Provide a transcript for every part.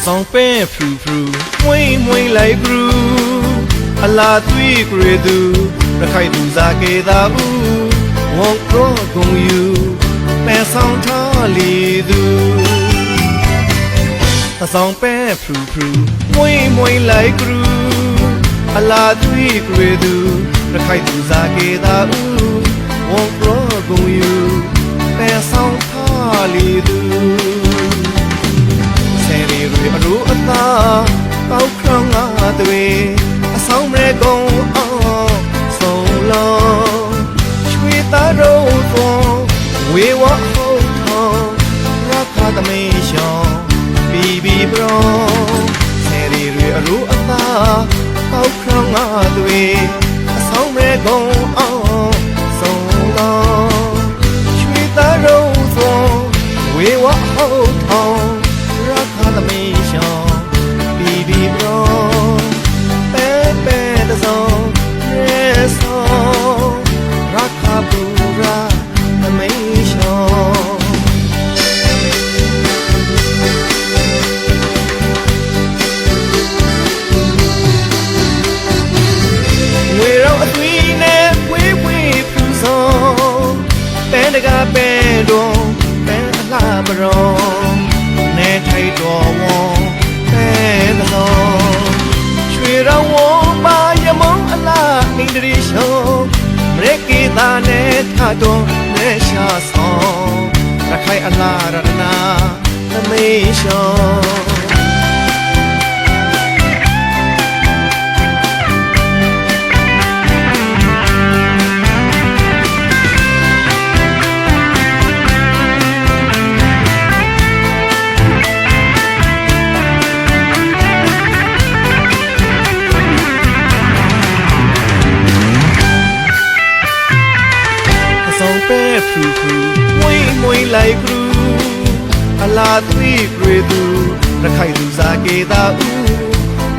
ဆောင်ပဲဖရူဖရူမွိမွိလိုက်ဖရူအလာသွေးကြွေသူရခိုင်သူစားကေသာဦးဝေါကောဂုံယူပန်ဆောင်ထားလီသူအဆောင်ပဲဖရူဖရူမွိမွိလိုက်ဖရူအလာသွေးကြွေသူရခိုင်သူစားကေသာဦးဝေါကောဂုံယူပန်ဆောင်ထားလီသူအရူအသာကောက်ခေါင်းငါတွေအဆောင်မဲကုံအောင်ဆုံးလုံးချွေသားတို့သောဝေဝဟုတ်ထောင်းရခါသမီးရှောင်းဘီဘီဘရောဆယ်ရီတွေအရူအသာကောက်ခေါင်းငါတွေအဆောင်မဲကုံအောင်ဆုံးလုံးချွေသားတို့သောဝေဝဟုတ်ထောင်းရခါသမီးတကပဲတော့ပဲအလားမရောနေထိုက်တော်ဝေါပဲတော်ရွှေရောဝေါပါရမုံအလားအင်္ဒရီရှောမရကေတာနဲ့ထတော်နေရှာဆောင်ရခိုင်အလားရတနာသမေရှောပဲဖရူဖရူမွိမွိလိုက်ဖရူအလာသွေးကြွေသူရခိုင်သူစားကေသာဦး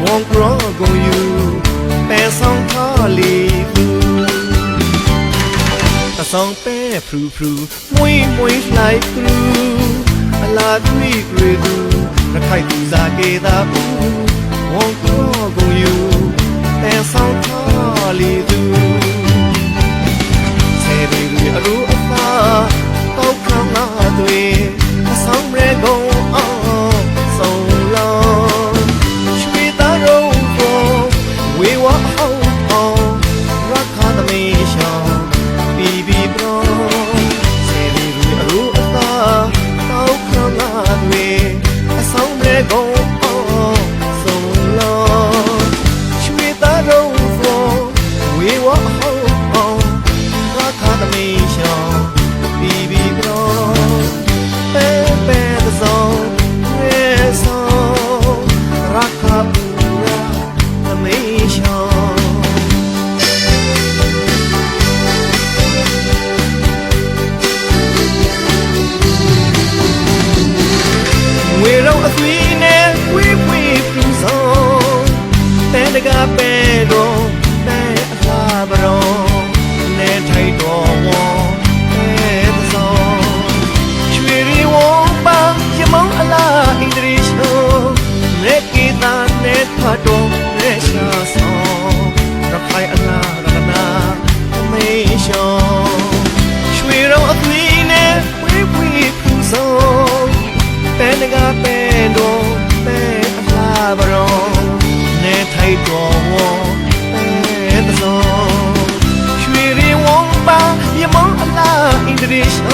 ဝေါကောဂုံယူပဲဆောင်ထားလီသူအဆောင်ပဲဖရူဖရူမွိမွိလိုက်ဖရူအလာသွေးကြွေသူရခိုင်သူစားကေသာဦးဝေါကောဂုံယူပဲဆောင်ထားလီသူအရူအသာကောက်ခေါင်းငါတွေအဆောင်ရဲကုံအောင်ဆုံးလုံးရွှေသားတို့ကိုဝေဝဟုတ်အောင်ရခါသမီးရှောင်းဘီဘီဘရောစေရီအရူအသာကောက်ခေါင်းငါတွေအဆောင်ရဲကုံအောင်ဆုံးလုံးရွှေသားတို့ကိုဝေဝဟုတ်အောင်ရခါသမီးတကပဲတော့ပဲအလားဘရောနေထိုက်တော်ဝေါပဲသောချွေရီဝေါပါရမောင်းအလားအင်္ဒရီရှောနေကေတာနေထတော်နေရှာဆောင်ရခိုင်အလားရနာမေရှောချွေရောအသွေးနဲ့ဝေးဝေးဖူဆောင်ပဲတကပဲတော့ပဲအလားဘရောနေထိုက်တော်ဝေါပဲသောရွှေရီဝေါပါရမောင်းအလားအင်္ဒရီရှေ